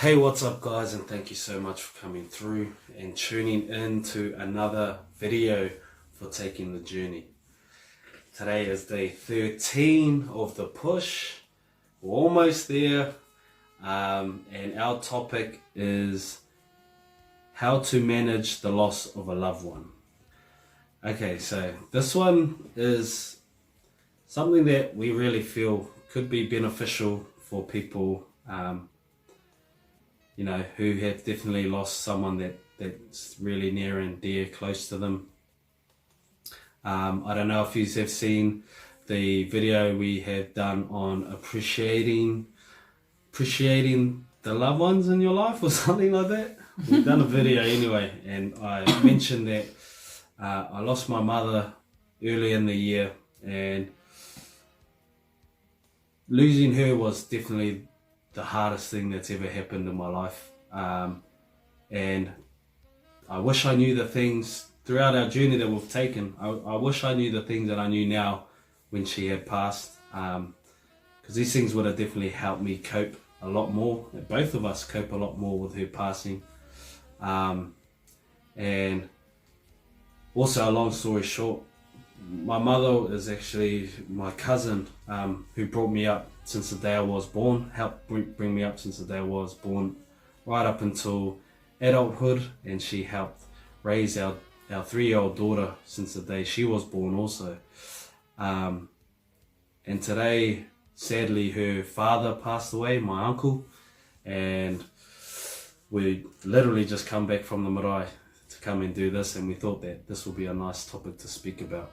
Hey, what's up guys, and thank you so much for coming through and tuning in to another video for Taking the Journey. Today is day 13 of the push. We're almost there, and our topic is how to manage the loss of a loved one. Okay, so this one is something that we really feel could be beneficial for people who have definitely lost someone that's really near and dear, close to them. I don't know if you have seen the video we have done on appreciating the loved ones in your life or something like that. We've done a video anyway, and I mentioned that I lost my mother early in the year, and losing her was definitely the hardest thing that's ever happened in my life. And I wish I knew the things throughout our journey that we've taken. I wish I knew the things that I knew now when she had passed, because these things would have definitely helped me cope a lot more, both of us cope a lot more with her passing. And also, a long story short, my mother is actually my cousin, who brought me up since the day I was born, helped bring me up since the day I was born, right up until adulthood, and she helped raise our 3-year-old daughter since the day she was born also. And today, sadly, her father passed away, my uncle, and we literally just come back from the marae to come and do this, and we thought that this would be a nice topic to speak about.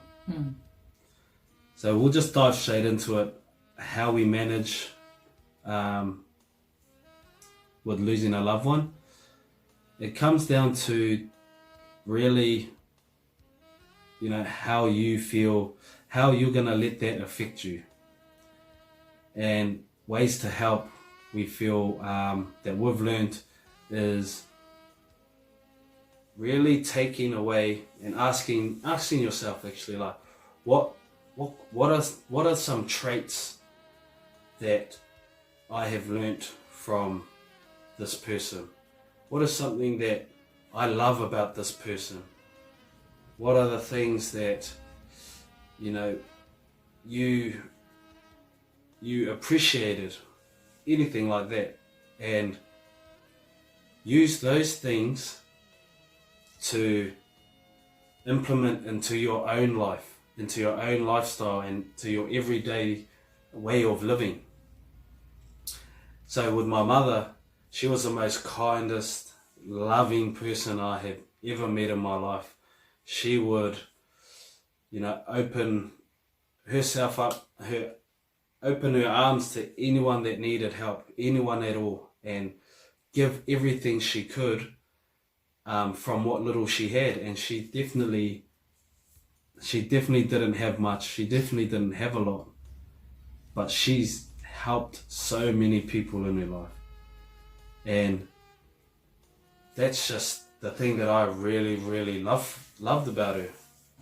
So we'll just dive straight into it, how we manage with losing a loved one. It comes down to really, how you feel, how you're going to let that affect you, and ways to help. We feel that we've learned is really taking away and asking yourself, actually, like, what are some traits that I have learnt from this person? What is something that I love about this person? What are the things that you appreciated? Anything like that, and use those things to implement into your own life, into your own lifestyle, and to your everyday way of living. So with my mother, she was the most kindest, loving person I have ever met in my life. She would, open herself up, open her arms to anyone that needed help, anyone at all, and give everything she could from what little she had. And she definitely didn't have much. She definitely didn't have a lot, but she's helped so many people in her life. And that's just the thing that I really, really loved about her,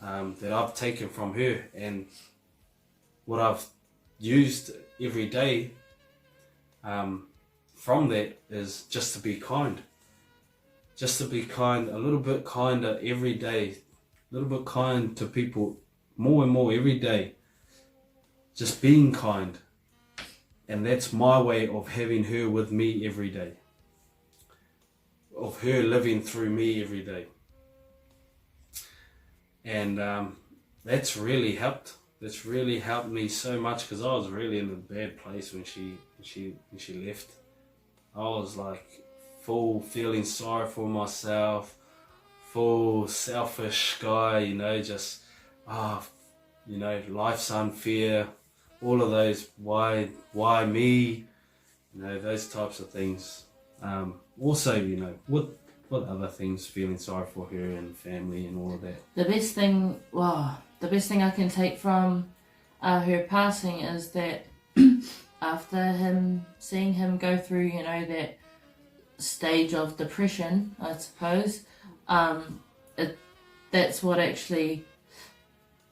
that I've taken from her, and what I've used every day from that is just to be kind. Just to be kind, a little bit kinder every day, a little bit kind to people, more and more every day. Just being kind. And that's my way of having her with me every day, of her living through me every day. And that's really helped. That's really helped me so much, because I was really in a bad place when she left. I was like full feeling sorry for myself, full selfish guy, just life's unfair, all of those why me, those types of things. Also, what other things, feeling sorry for her and family and all of that. The best thing I can take from her passing is that after seeing him go through, that stage of depression, I suppose, that's what actually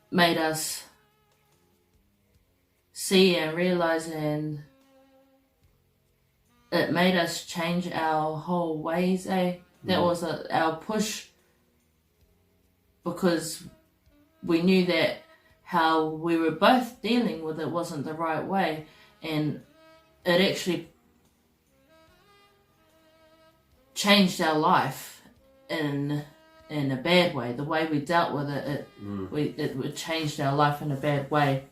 made us see and realize and it made us change our whole ways, eh? That was our push, because we knew that how we were both dealing with it wasn't the right way, and it actually changed our life in a bad way. The way we dealt with it, it changed our life in a bad way.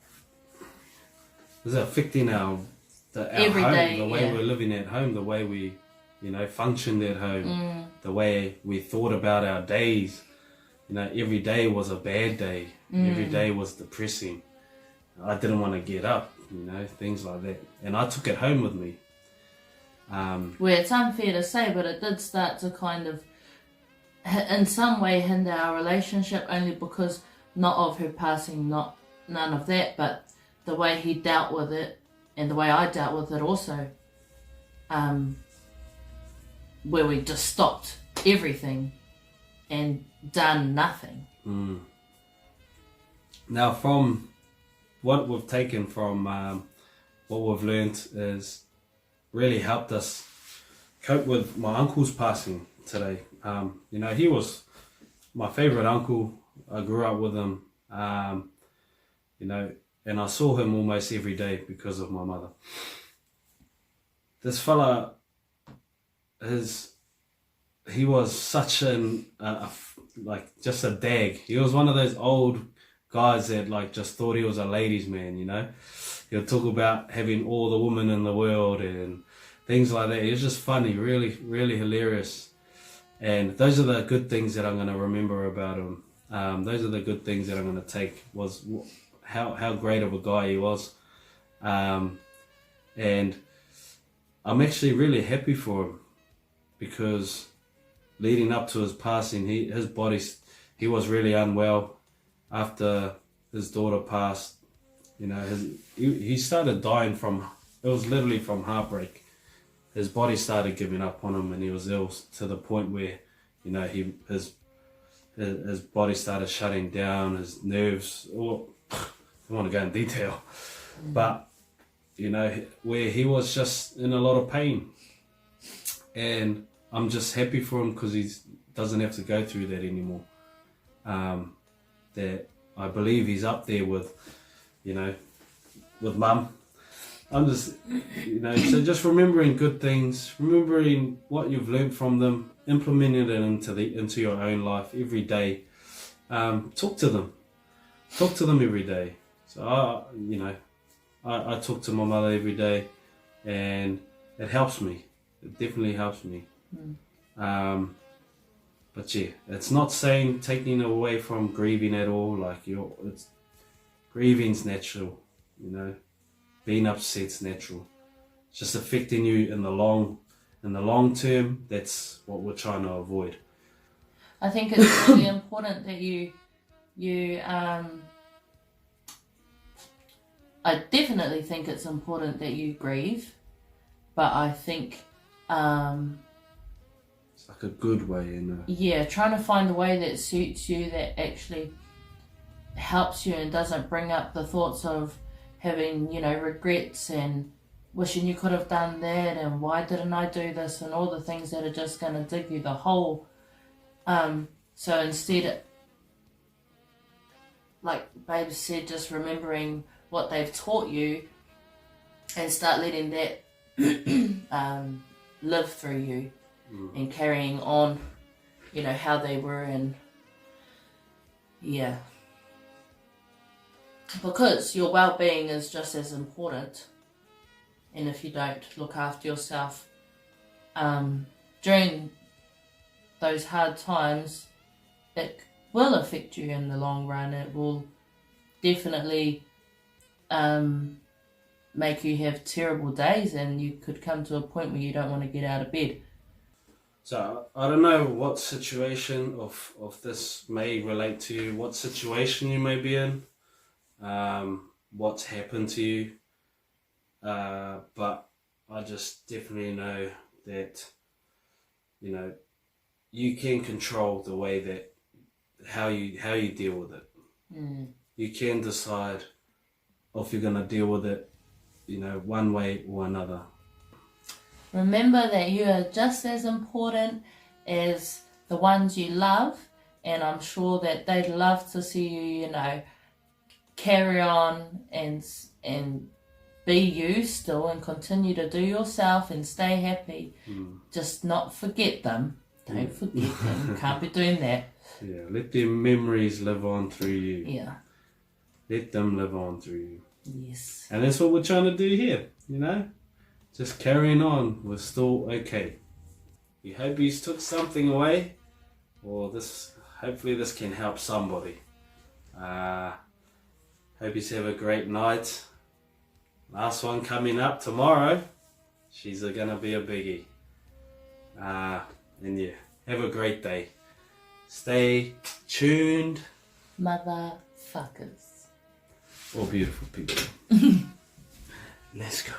Is it affecting our Every home, day, the way yeah. we're living at home, the way we, functioned at home, the way we thought about our days. Every day was a bad day. Every day was depressing. I didn't want to get up, things like that. And I took it home with me. Well, it's unfair to say, but it did start to kind of, in some way, hinder our relationship, only because not of her passing, none of that, but the way he dealt with it and the way I dealt with it also, where we just stopped everything and done nothing. Now, from what we've taken from what we've learned is really helped us cope with my uncle's passing today. He was my favorite uncle. I grew up with him, and I saw him almost every day because of my mother. This fella, he was such just a dag. He was one of those old guys that just thought he was a ladies' man, He'll talk about having all the women in the world and things like that. He was just funny, really, really hilarious. And those are the good things that I'm going to remember about him. Those are the good things that I'm going to take, was how great of a guy he was. And I'm actually really happy for him, because leading up to his passing, he was really unwell after his daughter passed. He started dying it was literally from heartbreak. His body started giving up on him, and he was ill to the point where, his body started shutting down, his nerves. I don't want to go in detail, but where he was just in a lot of pain, and I'm just happy for him because he doesn't have to go through that anymore. That I believe he's up there with mum. I'm just, so just remembering good things, remembering what you've learned from them, implementing it into your own life every day. Talk to them every day. So I talk to my mother every day, and it helps me. It definitely helps me. But yeah, it's not saying taking away from grieving at all. Grieving's natural, Being upset's natural. It's just affecting you in the long term. That's what we're trying to avoid. I think it's really important that you I definitely think it's important that you grieve, but I think it's like a good way, Yeah, trying to find a way that suits you, that actually helps you and doesn't bring up the thoughts of having, regrets and wishing you could have done that and why didn't I do this and all the things that are just going to dig you the hole. So instead, like Babe said, just remembering what they've taught you and start letting that live through you and carrying on, how they were, and yeah. Because your well-being is just as important, and if you don't look after yourself during those hard times, it will affect you in the long run. It will definitely make you have terrible days, and you could come to a point where you don't want to get out of bed. So I don't know what situation of this may relate to you, what situation you may be in, what's happened to you, but I just definitely know that you can control the way that how you deal with it. You can decide if you're going to deal with it one way or another. Remember that you are just as important as the ones you love, and I'm sure that they'd love to see you, you know, carry on and be you still and continue to do yourself and stay happy. Just not forget them. Don't forget them. You can't be doing that. Yeah, let their memories live on through you. Yeah. Let them live on through you. Yes. And that's what we're trying to do here, you know? Just carrying on. We're still okay. We hope you took something away, or hopefully this can help somebody. Hope you have a great night. Last one coming up tomorrow. She's gonna be a biggie. And yeah, have a great day. Stay tuned. Motherfuckers. All beautiful people. Let's go.